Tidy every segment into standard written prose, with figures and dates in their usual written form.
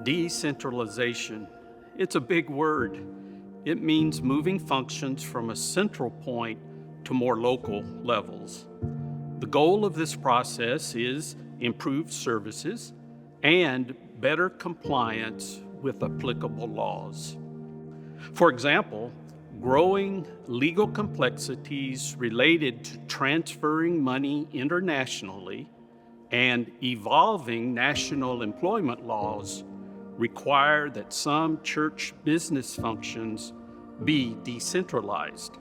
Decentralization. It's a big word. It means moving functions from a central point to more local levels. The goal of this process is improved services and better compliance with applicable laws. For example, growing legal complexities related to transferring money internationally and evolving national employment laws require that some church business functions be decentralized.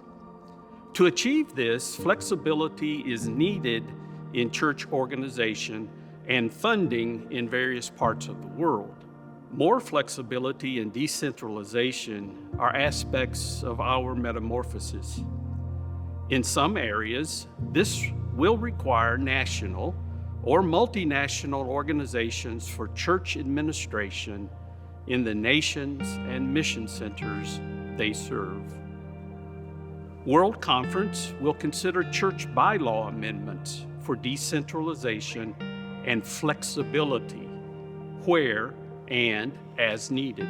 To achieve this, flexibility is needed in church organization and funding in various parts of the world. More flexibility and decentralization are aspects of our metamorphosis. In some areas, this will require national or multinational organizations for church administration in the nations and mission centers they serve. World Conference will consider church bylaw amendments for decentralization and flexibility where and as needed.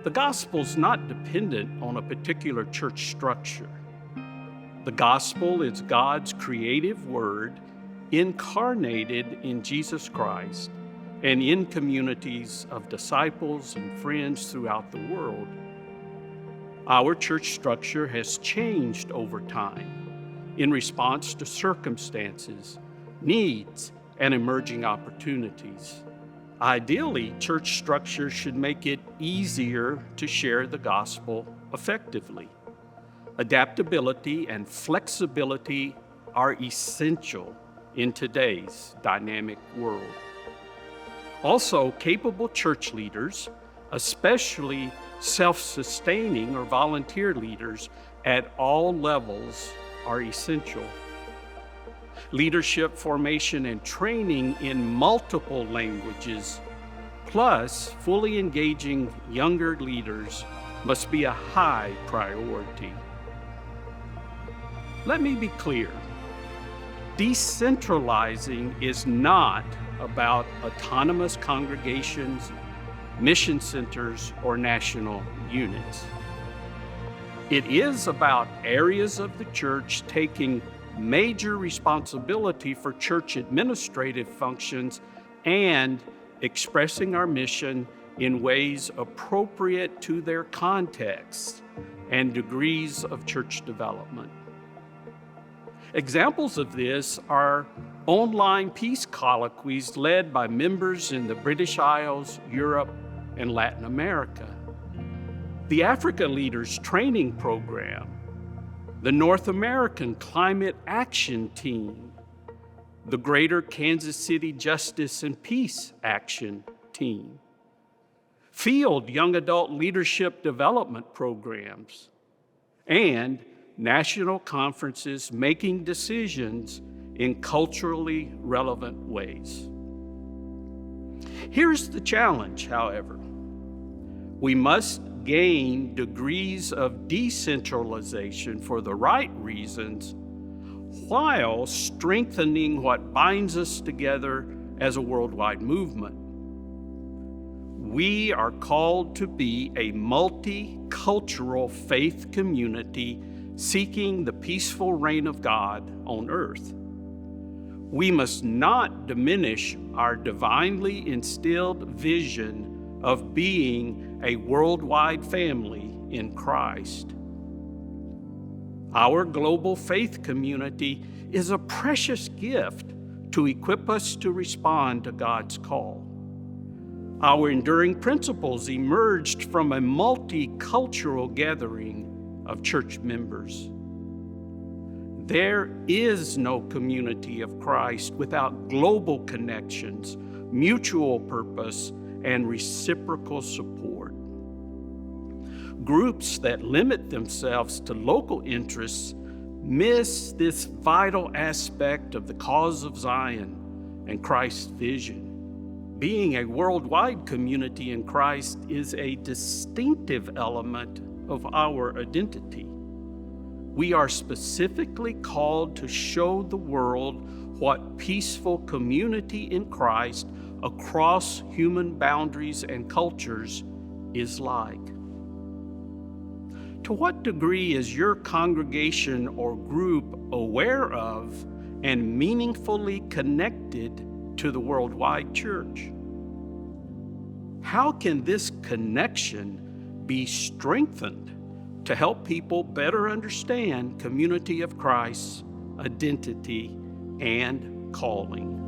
The gospel's not dependent on a particular church structure. The gospel is God's creative word incarnated in Jesus Christ and in communities of disciples and friends throughout the world. Our church structure has changed over time in response to circumstances, needs, and emerging opportunities. Ideally, church structure should make it easier to share the gospel effectively. Adaptability and flexibility are essential in today's dynamic world. Also, capable church leaders, especially self-sustaining or volunteer leaders at all levels, are essential. Leadership formation and training in multiple languages, plus fully engaging younger leaders, must be a high priority. Let me be clear. Decentralizing is not about autonomous congregations, mission centers, or national units. It is about areas of the church taking major responsibility for church administrative functions and expressing our mission in ways appropriate to their contexts and degrees of church development. Examples of this are online peace colloquies led by members in the British Isles, Europe, and Latin America, the Africa Leaders Training Program, the North American Climate Action Team, the Greater Kansas City Justice and Peace Action Team, field young adult leadership development programs, and national conferences making decisions in culturally relevant ways. Here's the challenge, however. We must gain degrees of decentralization for the right reasons while strengthening what binds us together as a worldwide movement. We are called to be a multicultural faith community seeking the peaceful reign of God on earth. We must not diminish our divinely instilled vision of being a worldwide family in Christ. Our global faith community is a precious gift to equip us to respond to God's call. Our enduring principles emerged from a multicultural gathering of church members. There is no community of Christ without global connections, mutual purpose, and reciprocal support. Groups that limit themselves to local interests miss this vital aspect of the cause of Zion and Christ's vision. Being a worldwide community in Christ is a distinctive element of our identity. We are specifically called to show the world what peaceful community in Christ across human boundaries and cultures is like. To what degree is your congregation or group aware of and meaningfully connected to the worldwide church? How can this connection be strengthened to help people better understand Community of Christ's identity and calling?